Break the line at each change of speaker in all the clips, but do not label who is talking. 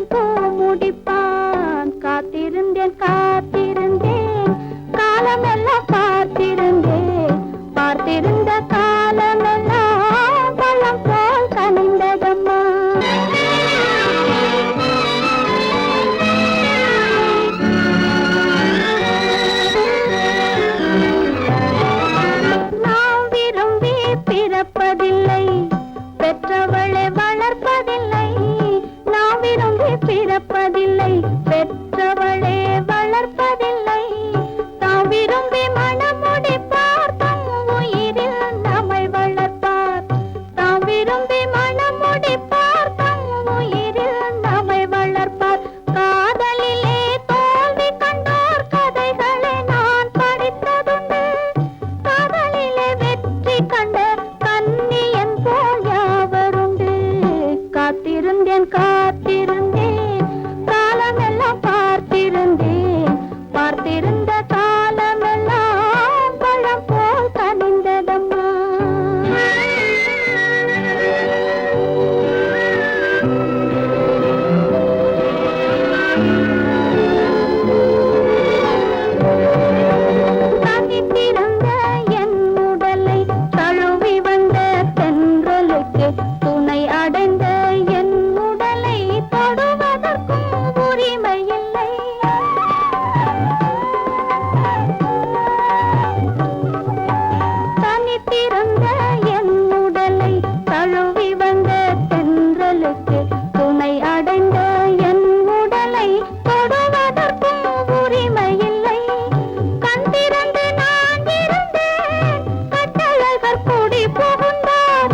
கண்ணியன் பூ முடிப்பான். காத்திருந்தேன் காத்திருந்தேன் காலமெல்லாம் பார்த்திருந்தேன். பார்த்திருந்த காலமெல்லாம் பழம் போல் கனிந்ததம்மா. நாம் விரும்பி பிறப்பதில்லை, பெற்றவளை வளர்ப்பதில்லை. நாம் விரும்பி பிறப்பதில்லை, பெற்றவளை வளர்ப்பதில்லை. தாம் விரும்பி மனமுடிப்பார், தம் உயிரில் நம்மை வளர்ப்பார். தாம் விரும்பி மனமுடிப்பார், தம் உயிரில் நம்மை வளர்ப்பார். காதலிலே தோல்வி கண்டோர் கதைகளை நான் படித்ததுண்டு. காதலிலே வெற்றி கண்ட கண்ணியன் போல் யாவருண்டு. காத்திருந்தேன் காத்திருந்தேன் காலமெல்லாம் பார்த்திருந்தேன். பார்த்திருந்த காலமெல்லாம் பழம் போல் கனிந்ததம்மா. தனித்திருந்த என் உடலை தழுவி வந்த தென்றலுக்கு துணை அடைந்த என் உடலை தொடுவதற்கும் உரிமை இல்லை. தனித்திருந்த என் உடலை தழுவி வந்த தென்றலுக்கு துணை அடைந்த என் உடலை தொடுவதற்கும் உரிமை இல்லை. கண் திறந்து நான் இருந்தேன், கட்டழகர் குடி புகுந்தார்.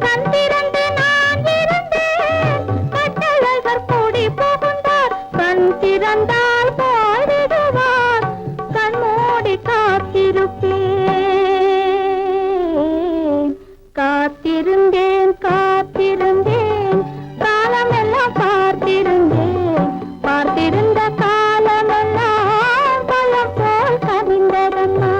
கண் திறந்து நான் இருந்தேன், கட்டழகர் குடி புகுந்தார். கண் திறந்தால் போய்விடுவார், கண் மூடி காத்திருப்பேன். காத்திருந்தேன் காத்திருந்தேன் காலமெல்லாம் பார்த்திருந்தேன். பார்த்திருந்த காலமெல்லாம் பழம் போல் கனிந்ததம்மா.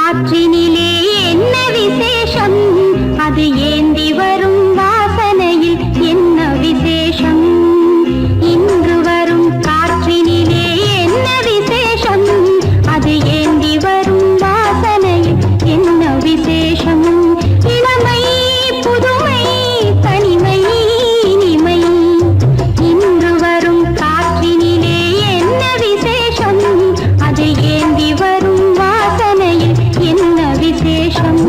காற்றினிலே என்ன விசேஷம், அது ஏந்தி வரும் வாசனையில் என்ன விசேஷம். இன்று வரும் காற்றினிலே என்ன விசேஷம், அது ஏந்தி வரும் வாசனையில் என்ன விசேஷம். இளமை புதுமை தனிமை இனிமை, இன்று வரும் காற்றினிலே என்ன விசேஷம், அது ஏந்தி வரும் வாசனையில் என்ன விசேஷம்.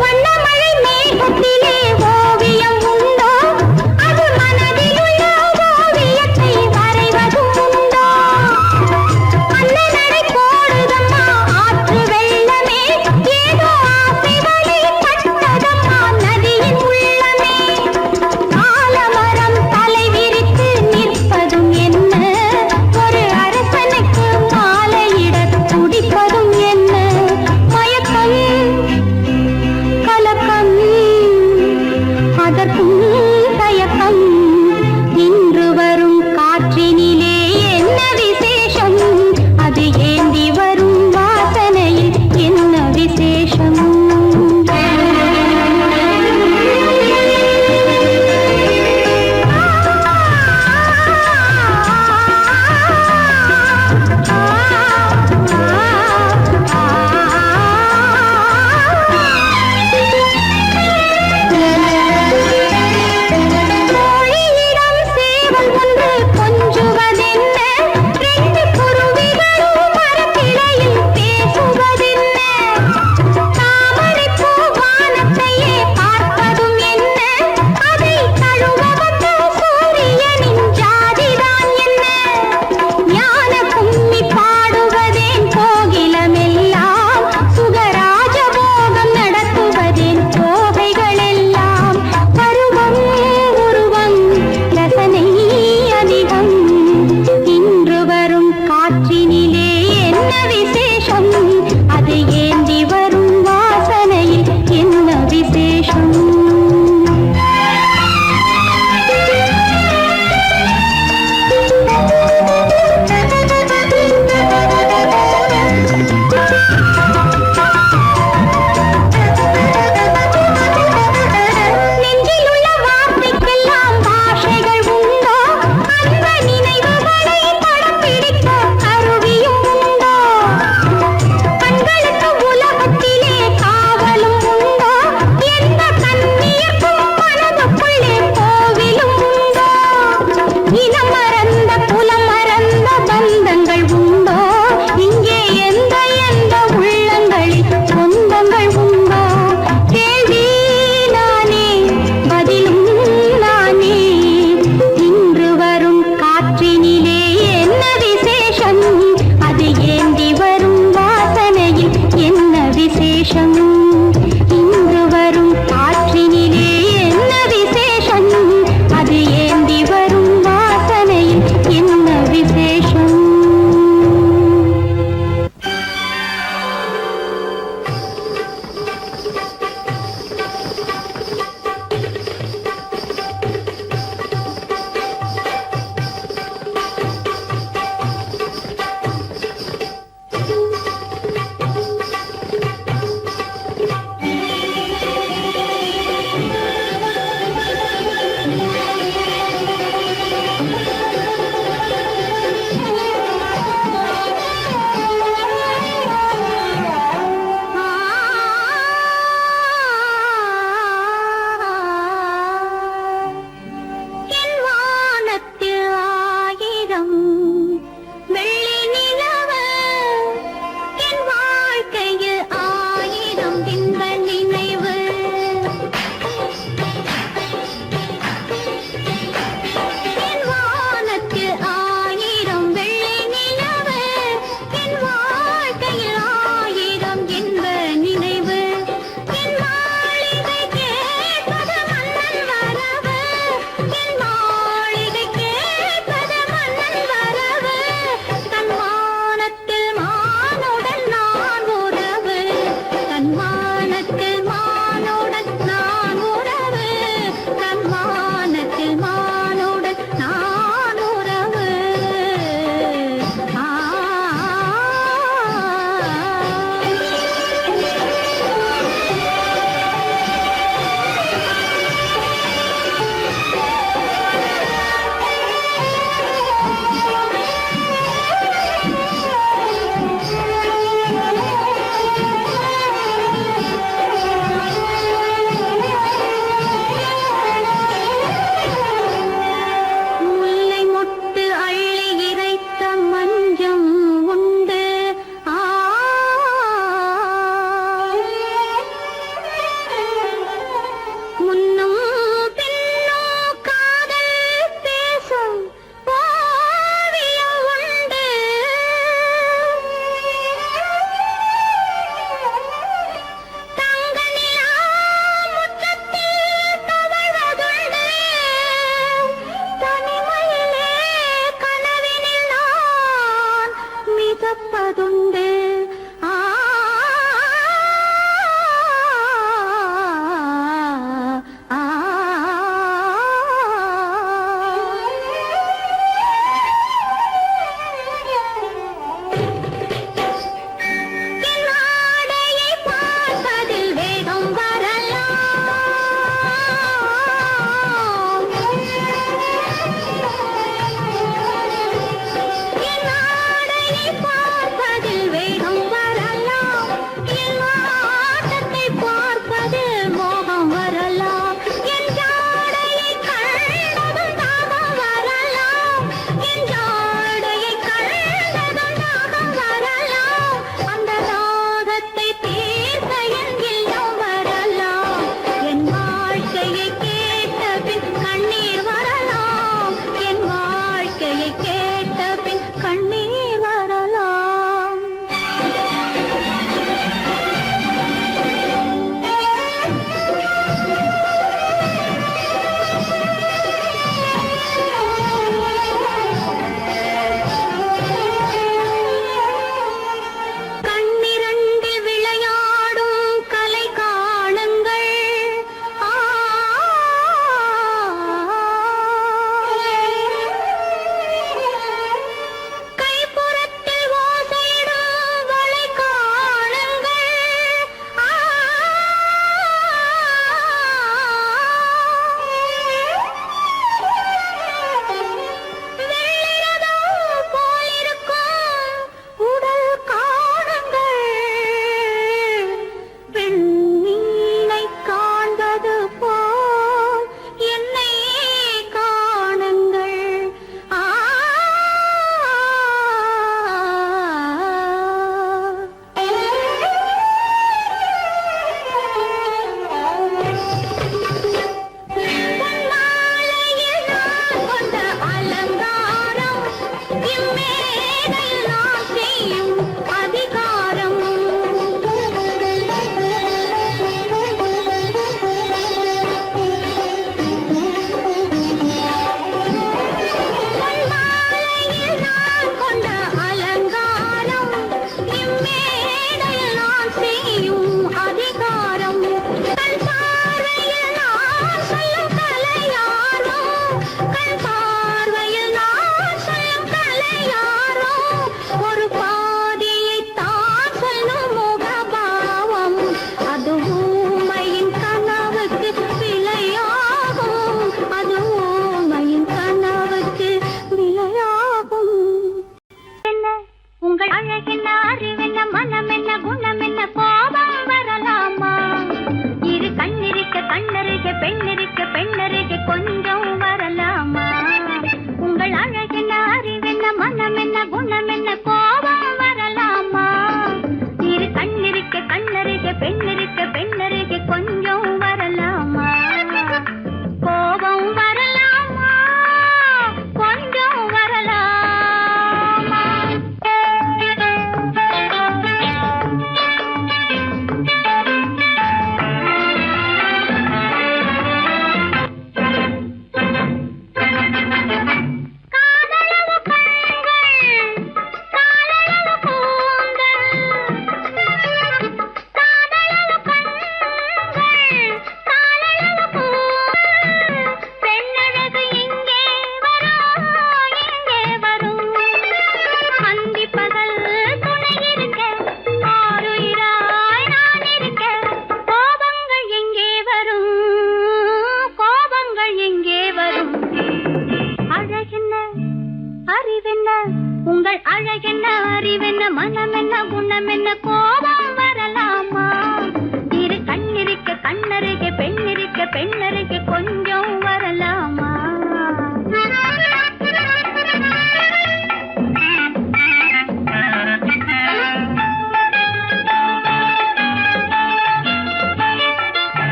வண்ணமழை மேகத்திலே ஓவியம் உண்டோ, அது மனதிலுள்ள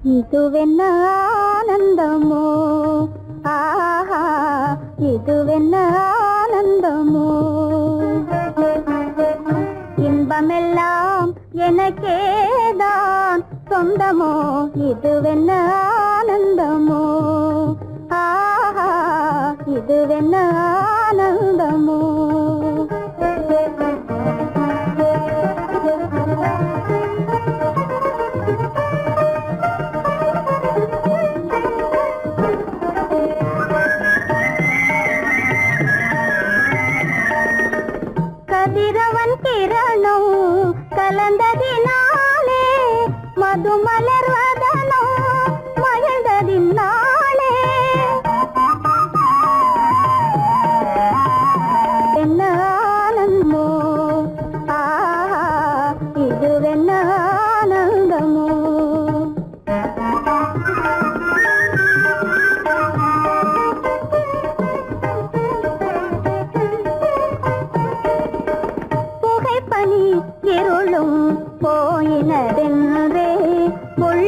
இதுவென்ன ஆனந்தமோ, ஆஹா இதுவென்ன ஆனந்தமோ, இன்பமெல்லாம் எனக்கேதான் சொந்தமோ, இதுவென்ன ஆனந்தமோ, ஆஹா இதுவென்ன ஆனந்தமோ. கதிரவன் கிரணம் கலந்ததினாலே மது மலர்வதனோ மகிழ்ந்ததினாலே என்ன ஆனந்தமோ, ஆஹா இதுவென்ன ஆனந்தமோ. புகைப்பனி இருளும் போயினதென்றே முள்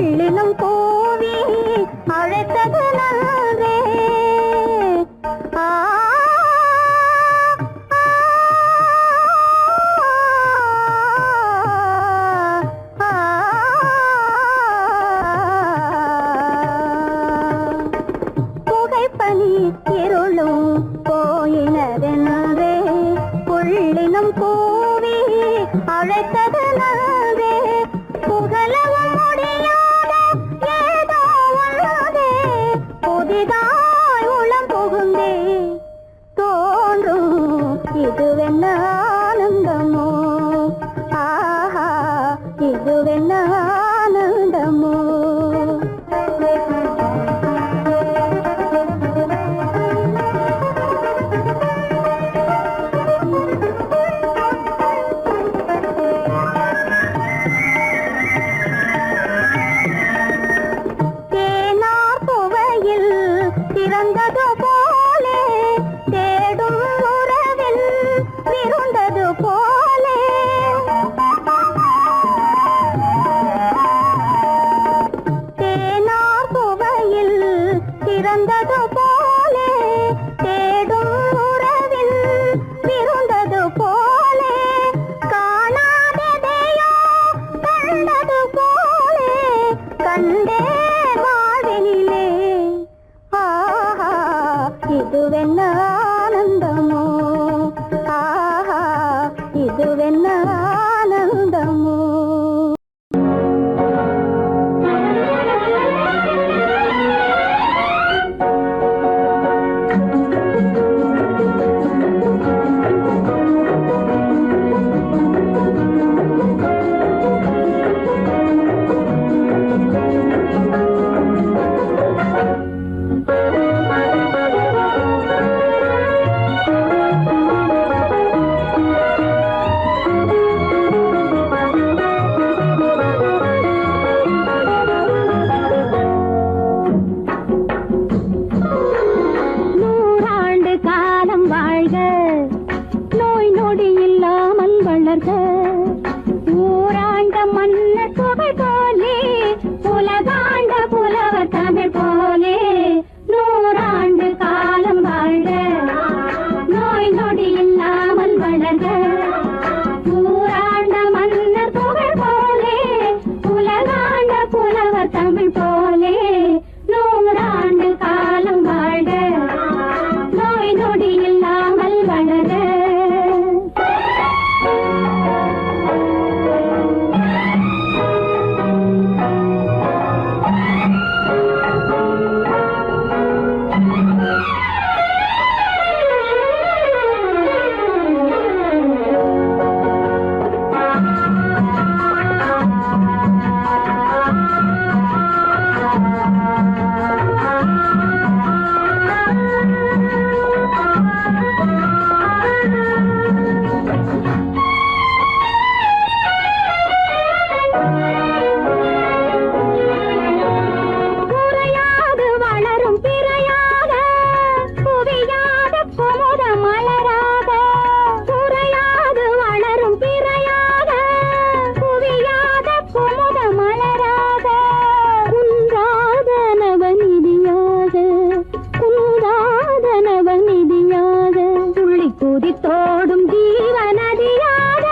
குதித்தோடும் ஜீவநதியாக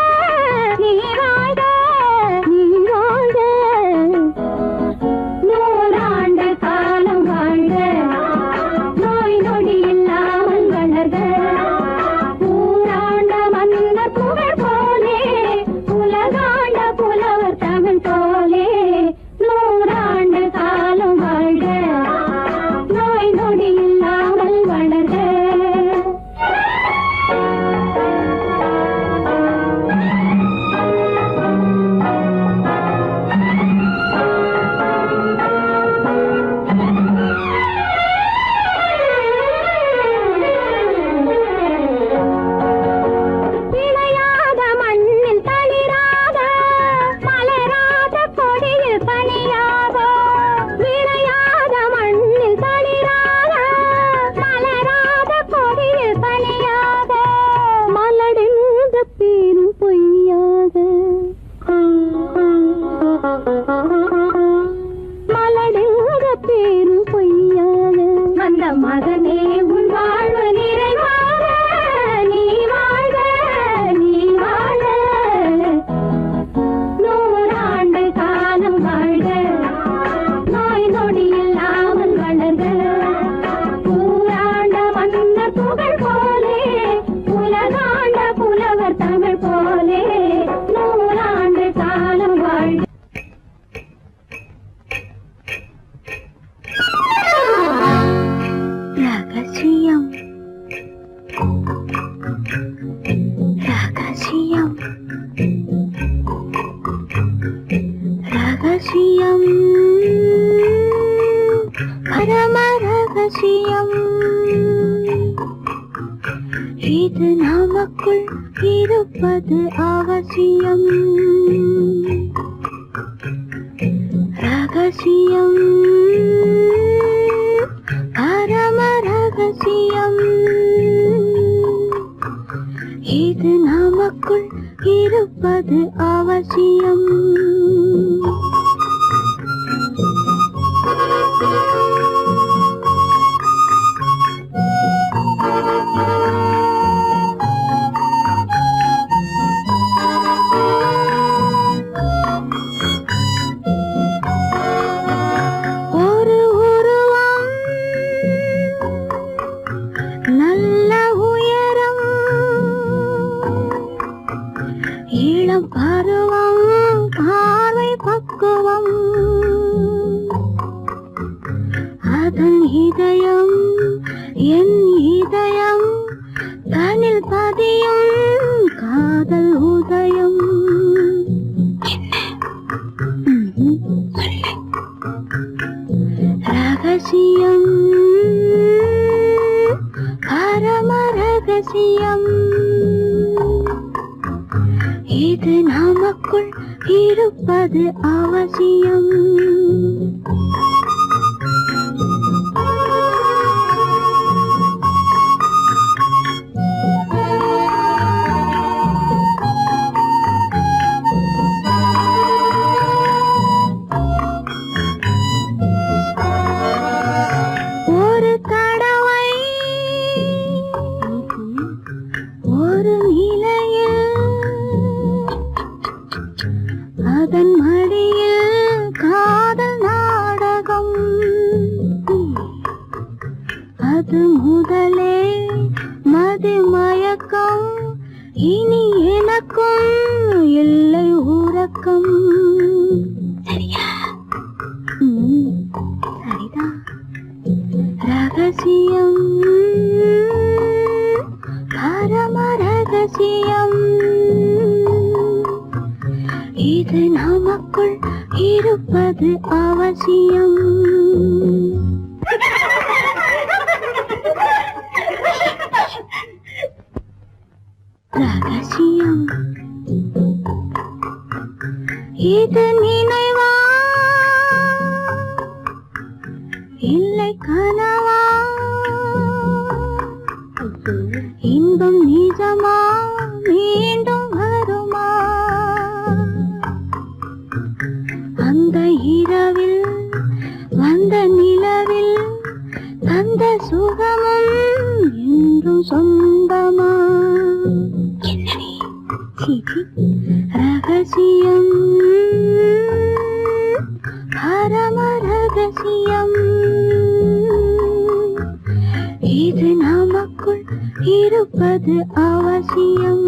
நீ வாழ்க நீ வாழ்க நூறாண்டு காலம் வாழ்க நோய் நொடி இல்லாமல் வளர்க ஊராண்ட மன்னர் புகழ் போலே உலகாண்ட புலவர் தமிழ் போலே நூறாண்டு காலம் வாழ்க நோய் நொடி இல்லாமல் வளர்க மகனே உன் வாழ்வு நிறைவாக நீ வாழ்க நீ வாழ்க நூறாண்டு காலம் வாழ்க நோய் நொடி இல்லாமல் வளர்க ஊராண்ட மன்னர் புகழ் போலே உலகாண்ட புலவர் தமிழ் போலே நூறாண்டு காலம் வாழ்க ரகசியம் ரகசியம் ரகசியம் பரம ரகசியம் இது நமக்குள் இருப்பது அவசியம் ரகசியம் பரம ரகசியம் இது நமக்குள் இருப்பது அவசியம் இளம் பருவம் பார்வை பக்குவம் அதன் இதயம் என் இதயம் தனில் பதியும் காதல் உதயம் ரகசியம் பரம ரகசியம் இது நமக்குள் இருப்பது அவசியம் ஒரு தடவை ஒரு நிலையில் அதன் மடியில் காதல் நாடகம் அது முதலே மதிமயக்கம் இனி எனக்கும் இல்லை உறக்கம் சரியா சரிதான் ரகசியம் பரம ரகசியம் இது நமக்குள் இருப்பது அவசியம் ரகசியம் இது நினைவா இல்லை கனவா இன்பம் நிஜமா மீண்டும் வருமா அந்த இரவில் வந்த நிலவில் தந்த சுகமும் என்றும் சொந்தமா என்னடி சீச்சி ரகசியம் பரம ரகசியம் இது நமக்குள் இருப்பது அவசியம்.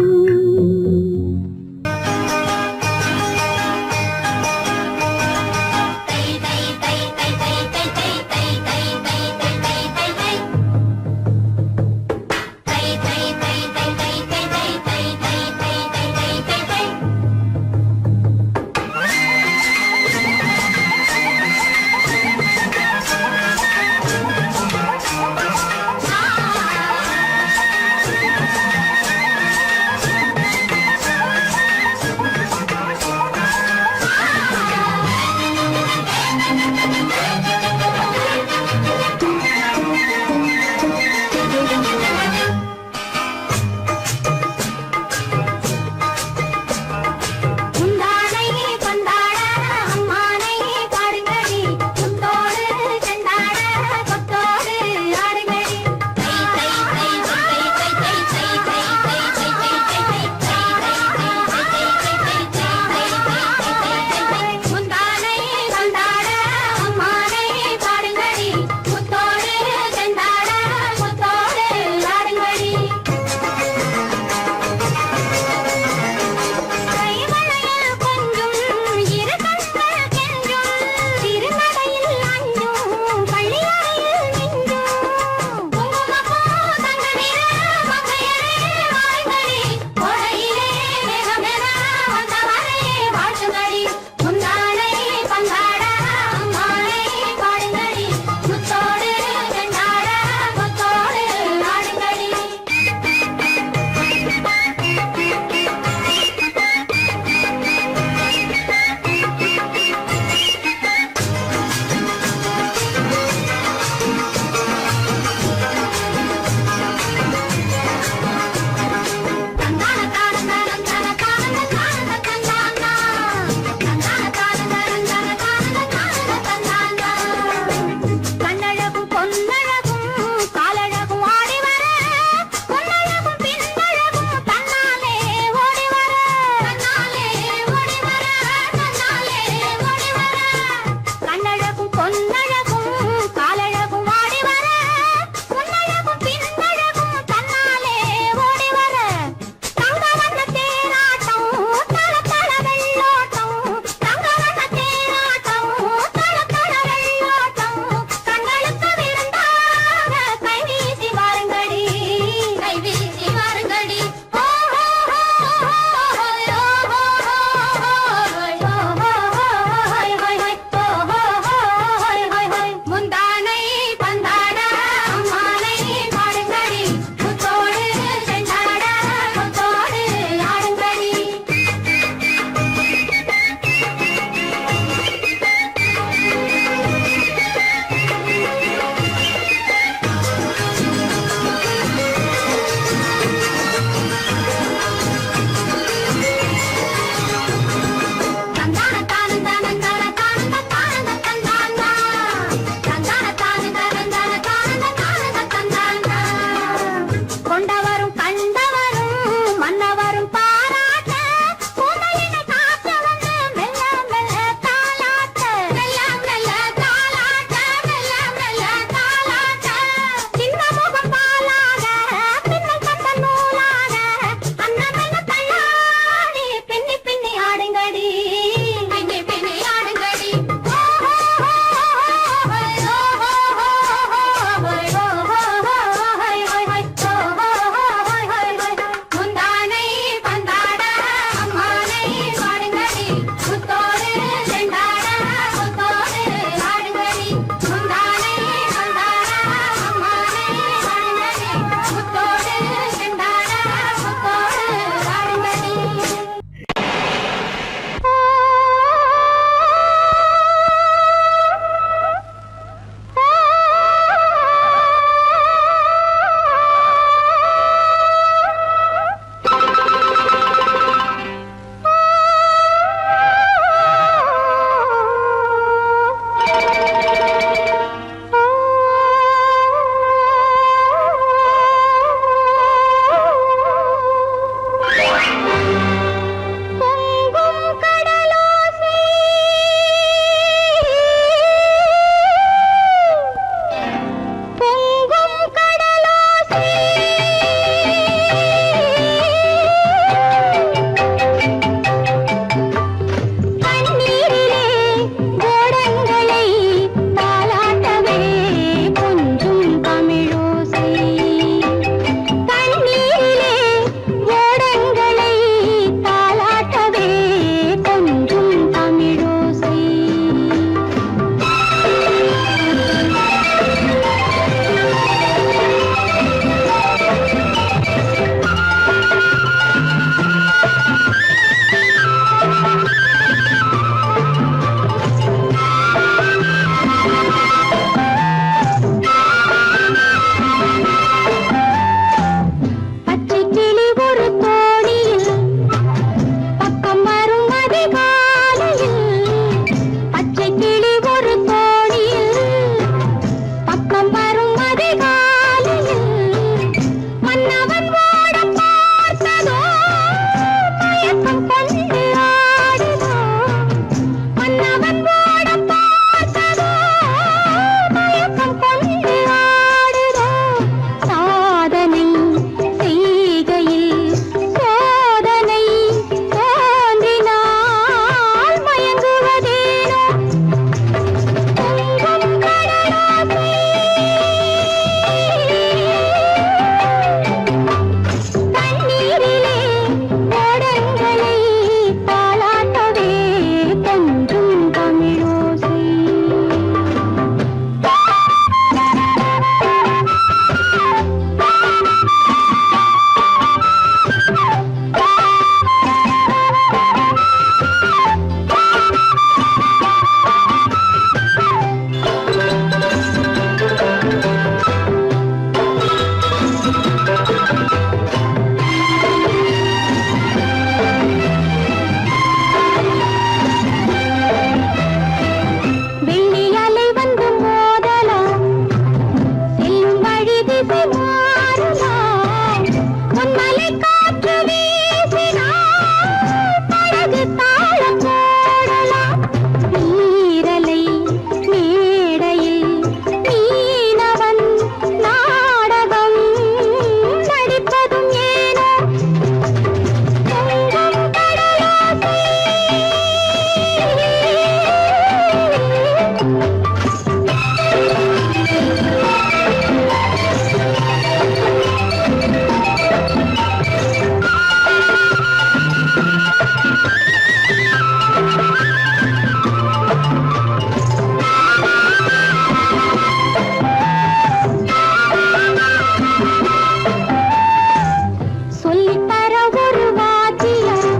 சொல்லித்தர ஒரு வாத்தியார்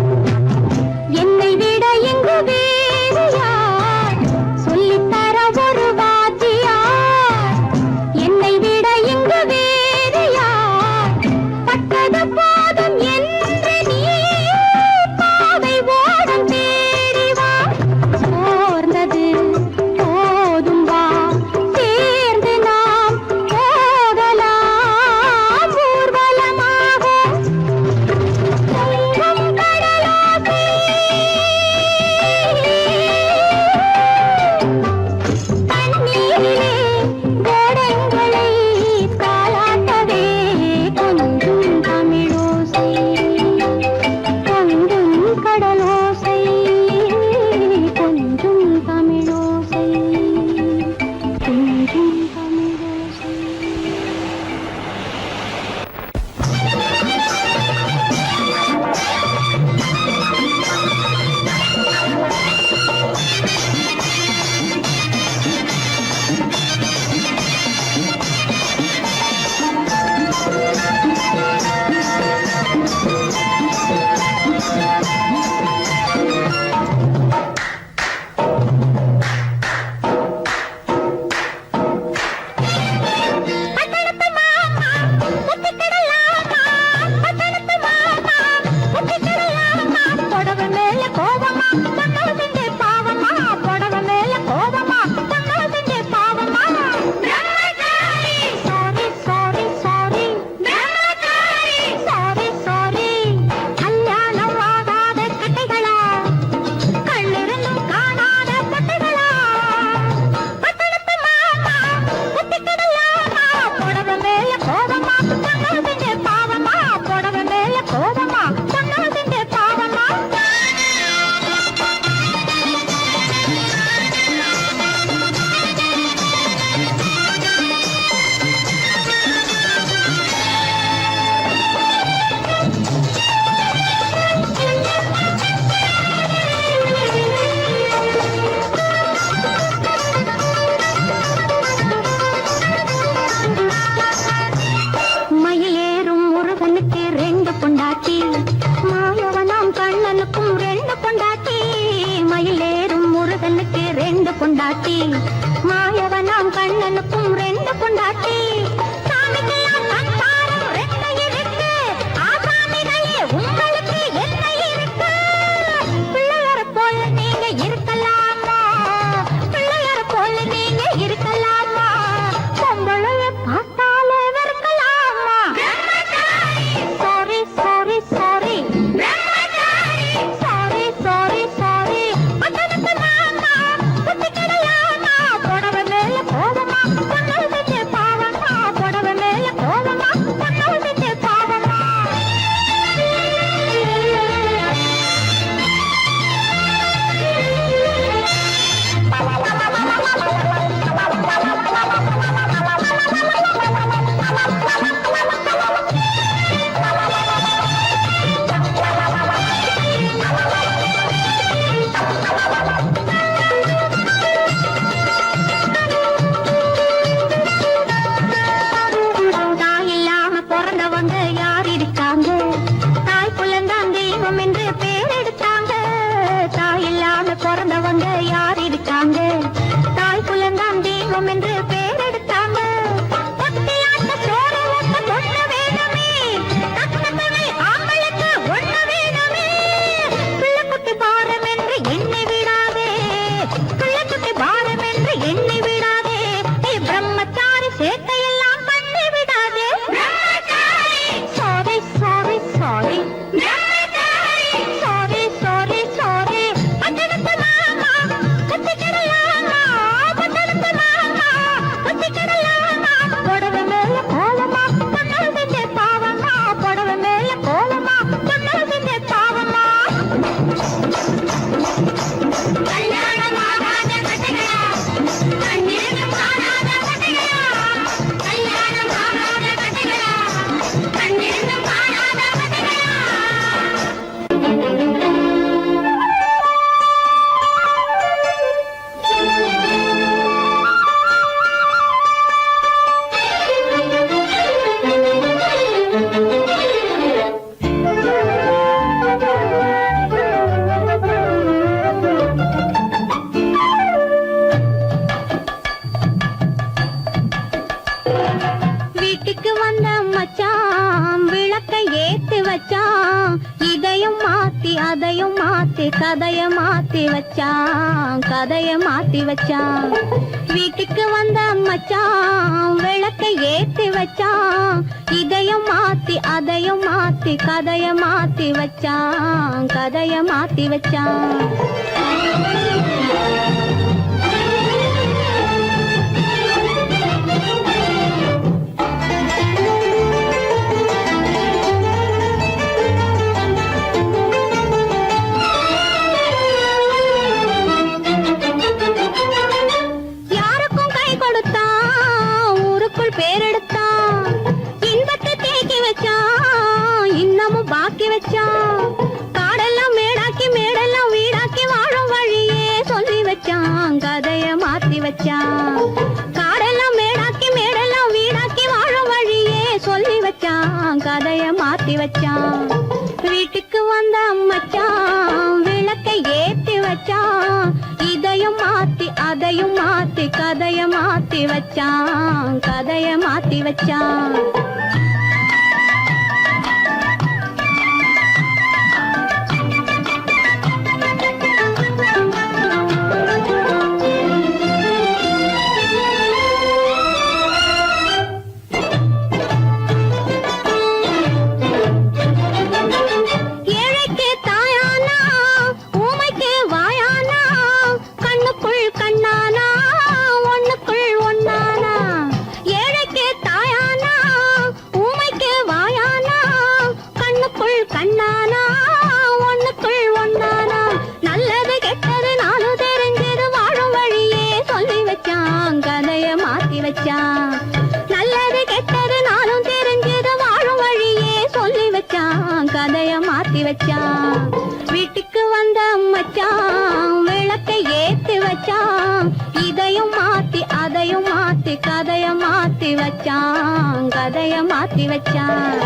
என்னை விட எங்கு வேறு யார் சொல்லித்தர ஒரு வாத்தியார் என்னை விட எங்கு வேறு யார் பட்டது போதும் என்று நீ பாதை ஓடம் தேடி வா சோர்ந்தது போதும் வா சேர்ந்து நாம் போகலாம் ஊர்வலமாக பொங்கும் கடலாசை தண்ணீரிலே கோடங்களை தாலாட்டவே கொஞ்சும் தமிழோசை பொங்கும் கடலோசை கொஞ்சும் தமிழோசை கொஞ்சும் தமிழோசை. பட்டணத்து மாமா புத்திக்கிடலாமா பட்டணத்து மாமா புத்திக்கிடலாமா புடவை மேல கோபமா தங்கள் செஞ்ச பாவமா புடவை மேல கோபமா தங்கள் செஞ்ச பாவமா பிரம்மச்சாரி சாரி சாரி சாரி பிரம்மச்சாரி சாரி சாரி கல்யாணம் ஆகாத கட்டைகளா கண்ணிருந்தும் காணாத பட்டைகளா பட்டணத்து மாமா புத்திக்கிடலாமா புடவை மேல கோபமா தங்கள் செஞ்ச பாவமா புடவை மேல கோபமா தங்கள் செஞ்ச பாவமா. மயிலேறும் முருகனுக்கு ரெண்டு பொண்டாட்டி மாயவனாம் கண்ணனுக்கும் ரெண்டு பொண்டாட்டி மயிலேறும் முருகனுக்கு ரெண்டு பொண்டாட்டி மாயவனாம் கண்ணனுக்கும் ரெண்டு பொண்டாட்டி சாமிக்கெல்லாம் சம்சாரம் ரெண்டு இருக்கு ஆசாமிகளே உங்களுக்கு என்ன இருக்கு பிள்ளையார போல நீங்க இருக்கலாமா பிள்ளையார போல நீங்க இருக்கலாமா பொம்பளைய பார்த்தாலே வெறுக்கலாமா sorry sorry sorry sorry sorry sorry பட்டணத்து மாமா புத்திக்கிடலாமா புடவை மேல கோபமா தங்கள் செஞ்ச பாவமா புடவை மேல கோபமா தங்கள் செஞ்ச பாவமா. தாய் இல்லாம பிறந்தவங்க யார் இருக்காங்க தாய் புள்ளந்தான் தெய்வம் என்று பேர் எடுத்தாங்க தாய் இல்லாம பிறந்தவங்க யார் இருக்காங்க தாய் புள்ளந்தான் தெய்வம் என்று பேர் எடுத்தாங்க ஒத்தையாட்ட சோறு ஊட்ட பொண்ணு வேணுமே கஷ்டத்தவை ஆம்பளுக்கு ஒண்ணு வேணுமே பிள்ளைக்குட்டி பாரம் என்று எண்ணி விடாதே பிள்ளைக்குட்டி பாரம் என்று எண்ணி விடாதே நீ பிரம்மச்சாரி சேட்டையெல்லாம் பண்ணி விடாதே sorry sorry sorry sorry sorry sorry பட்டணத்து மாமா புத்திக்கிடலாமா பட்டணத்து மாமா புத்திக்கிடலாமா புடவை மேல கோலமா தங்கள் செஞ்ச பாவமா புடவை மேல கோலமா தங்கள் செஞ்ச பாவமா. கல்யாணம் ஆகாத கட்டைகளா கண்ணிருந்தும் காணாத கட்டைகளா கல்யாணம் ஆகாத கட்டைகளா கண்ணிருந்தும் காணாத கட்டைகளா அதையும் மாத்தி கதைய மாத்தி வச்சான், கதைய மாத்தி வச்சான். வீட்டுக்கு வந்த மச்சான் விளக்கை ஏத்தி வச்சான், இதையும் மாத்தி அதையும் மாத்தி கதைய மாத்தி வச்சான், கதைய மாத்தி வச்சான். பாக்கி வச்சான், காடெல்லாம் மேடாக்கி மேடெல்லாம் வீடாக்கி வாழும் வழியே சொல்லி வச்சான், கதைய மாத்தி வச்சான். காடெல்லாம் மேடாக்கி மேடெல்லாம் வீடாக்கி வாழும் வழியே சொல்லி வச்சான், கதைய மாத்தி வச்சான். வீட்டுக்கு வந்த மச்சான் விளக்கை ஏத்தி வச்சான், இதையும் மாத்தி அதையும் மாத்தி கதைய மாத்தி வச்சான், கதைய மாத்தி வச்சான். கண்ணானா ஒண்ணுக்குள் ஒண்ணானா, நல்லது கெட்டது நானும் தெரிஞ்சது வாழும் வழியே சொல்லி வச்சான், கதைய மாத்தி வச்சான். நல்லது கெட்டது நானும் தெரிஞ்சது வாழும் வழியே சொல்லி வச்சான், கதைய மாத்தி வச்சான். வீட்டுக்கு வந்த மச்சான் விளக்கை ஏத்தி வச்சான், இதையும் மாத்தி அதையும் மாத்தி கதைய மாத்தி வச்சான், கதைய மாத்தி வச்சான்.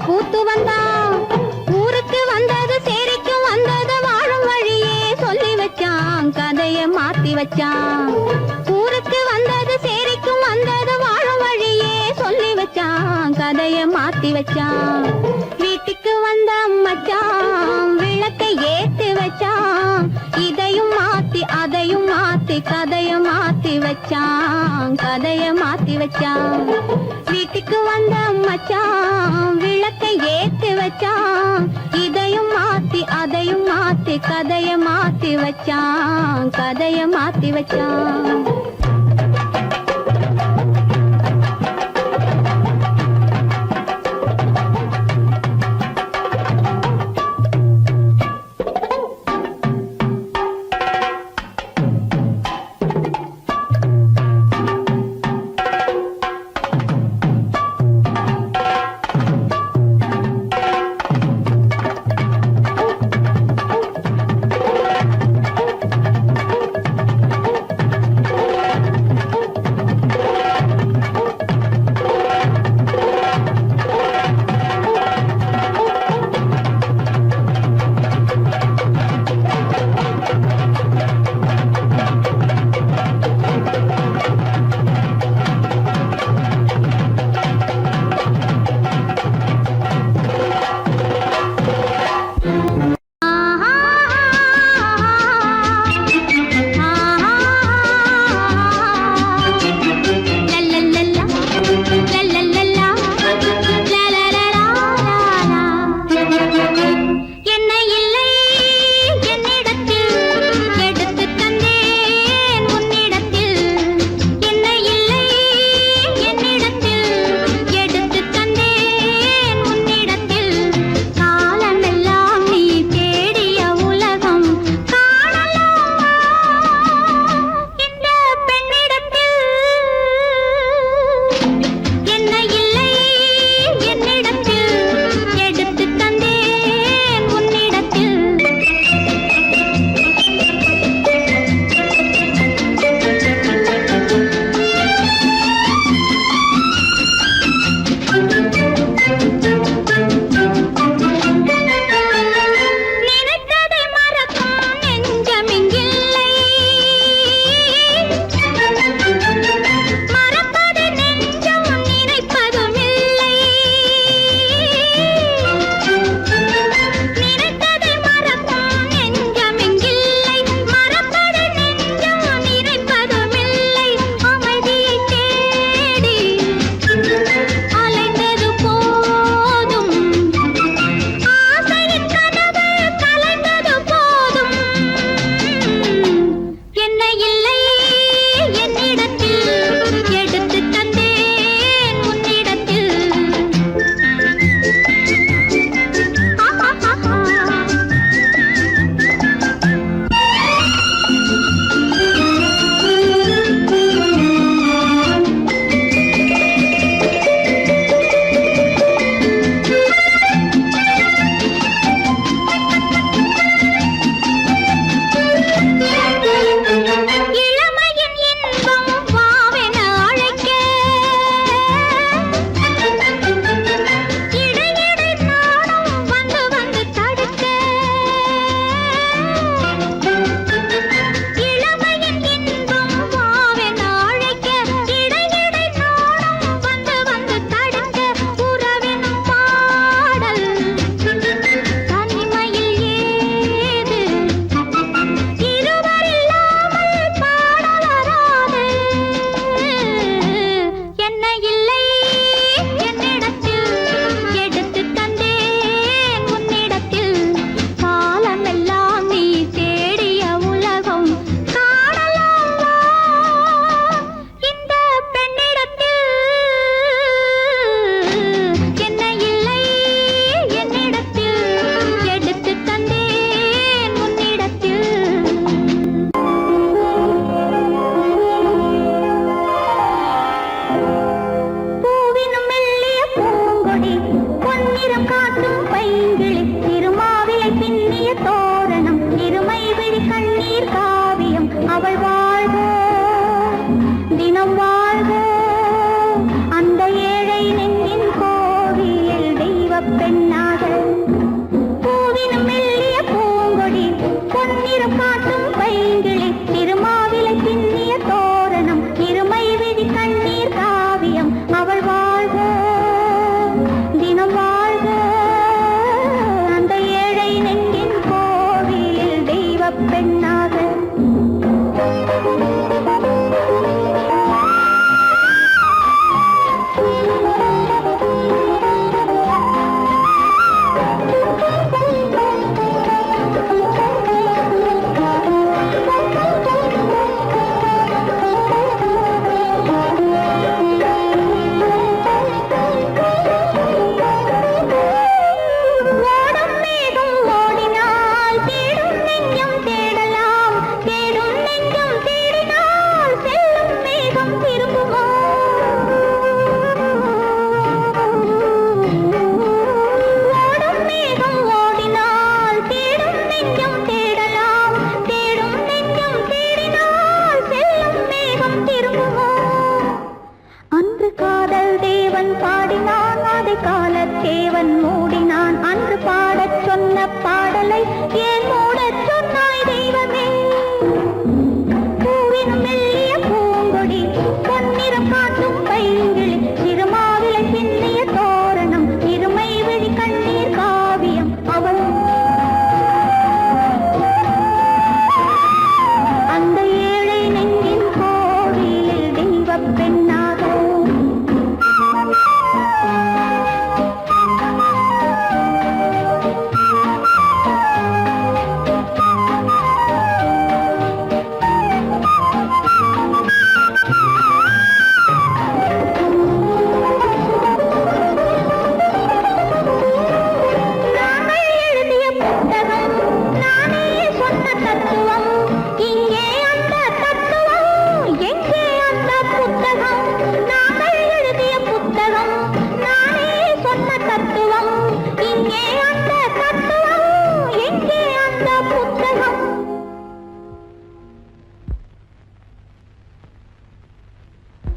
பூத்து வந்தான், ஊருக்கு வந்தது சேரிக்கும் வந்தது வாழும் வழியே சொல்லி வச்சான், கதைய மாத்தி வச்சான். ஊருக்கு வந்தது சேரிக்கும் வந்தது வாழும் வழியே சொல்லி வச்சான், கதைய மாத்தி வச்சான். வீட்டுக்கு வந்த மச்சான் விளக்கை ஏத்தி வச்சான், இதையும் மாத்தி அதையும் மாத்தி கதைய மாத்தி வச்சான், கதைய மாத்தி வச்சான். வீட்டுக்கு வந்த மச்சான் விளக்கை ஏத்தி வச்சான், இதையும் மாத்தி அதையும் மாத்தி கதைய மாத்தி வச்சான், கதைய மாத்தி வச்சான்.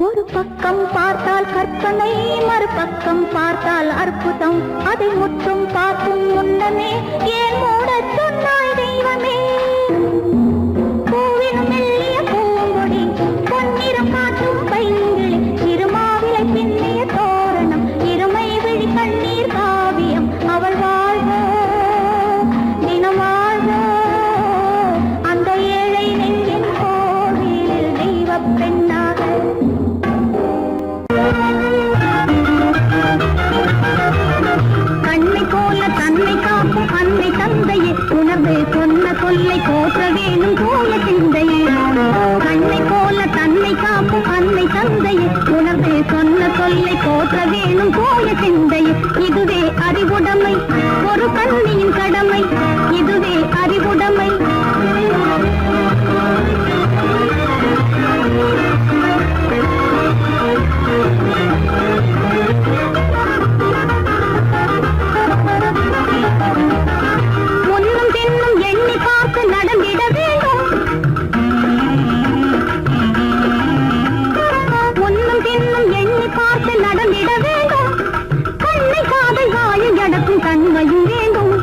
ஒரு பக்கம் பார்த்தால் கற்பனை, மறுபக்கம் பார்த்தால் அற்புதம். அதை முற்றும் பார்க்கும் முன்னமே ஏன் மூடச் சொன்னாய் தெய்வமே? பூவினும் மெல்லிய பூங்கொடி, பொன்னிறம் காட்டும் பைங்கிளி, இருமாவிலை பின்னிய தோரணம், இருமை விழி கண்ணீர் காவியம். அவள் வாழ்க, தினம் வாழ்க, அந்த ஏழை நெஞ்சின் கோவிலில் தெய்வப் பெண்ணாக. கண்ணை போல தன்னை காக்கும் அன்னை தந்தையே, உணர்வு சொன்ன சொல்லை போற்ற வேணும் போல சிந்தையே. கண்ணை போல தன்னை காக்கும் அன்னை தந்தையே, உணர்வு சொன்ன சொல்லை போற்ற வேணும் போல சிந்தையே. இதுவே அறிவுடைமை, ஒரு கண்ணியின் கடமை, இதுவே அறிவுடைமை. முன்னும் பின்னும் எண்ணி பார்த்து நடந்திட வேண்டும், முன்னும் பின்னும் எண்ணி பார்த்து நடந்திட வேண்டும். கண்ணை காதை வாயில் அடக்கும் தன்மையும் வேண்டும்,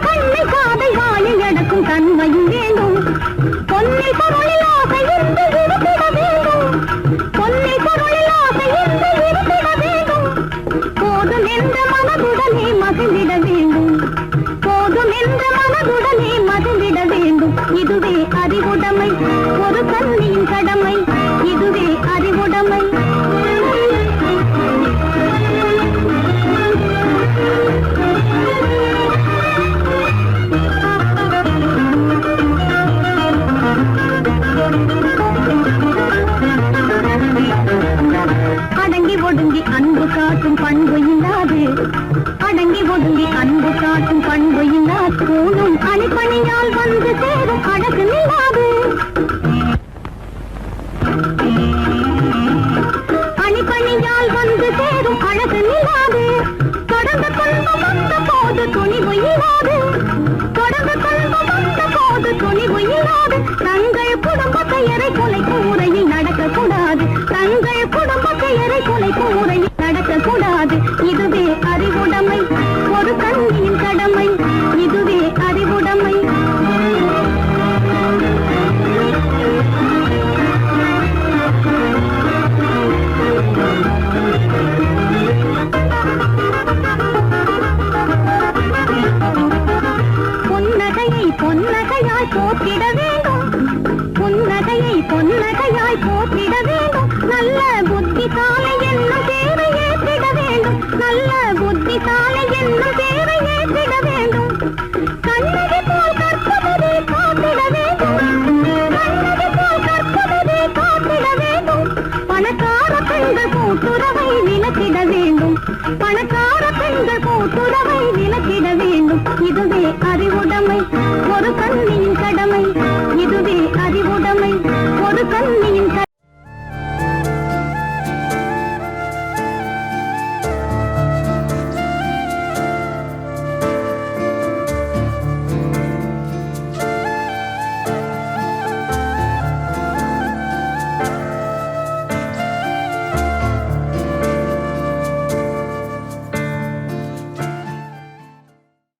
கண்ணை காதை வாயில் அடக்கும் தன்மையும் வேண்டும். பொன்னில் பொருளில் ஆசை இருந்து இருந்திட வேண்டும், பொன்னில் பொருளில் ஆசை இருந்து இருந்திட வேண்டும். போதும் என்ற மனதுடனே மகிழ்ந்திட வேண்டும், போதும் என்ற மனதுடனே மகிழ்ந்திட வேண்டும். இதுவே அறிவுடைமை, ஒரு கண்ணியின் கடமை, இதுவே அறிவுடைமை. அடங்கி ஒடுங்கி அன்பு காட்டும் பண்பு இல்லாது, அடங்கி ஒடுங்கி அன்பு காட்டும் பண்பு இல்லாது, கூணும் அணிப்பணியால் வந்து சேரும் அழகு நில்லாது. அணிப்பணியால் வந்து சேரும் அழகு நில்லாது. தொடர்ந்து துன்பம் வந்த போது துணிவு இல்லாது, தொடர்ந்து துன்பம் வந்த போது துணிவு இல்லாது. தங்கள் குடும்ப பெயரை குலைக்கும் முறையில் நடக்கக்கூடாது, தங்கள் குடும்ப பெயரை குலைக்கும் முறையில் நடக்கக்கூடாது. இதுவே அறிவுடைமை, ஒரு கண்ணியின் கடமை, இதுவே அறிவுடைமை. புன்னகையை பொன்னகையாய் போற்றிட வேண்டும், புன்னகையை பொன்னகையாய் போற்றிட வேண்டும். நல்ல புத்திசாலை என்னும் தேவை ஏற்றிட வேண்டும், நல்ல புத்திசாலை என்னும் தேவை ஏற்றிட வேண்டும். கண்ணகி போல் கற்பதை காத்திட வேண்டும், கண்ணகி போல் கற்பதை காத்திட வேண்டும். பணக்கார பெண்கள் கூட்டுறவை விலக்கிட வேண்டும், பணக்கார பெண்கள் கூட்டுறவை விலக்கிட வேண்டும். இதுவே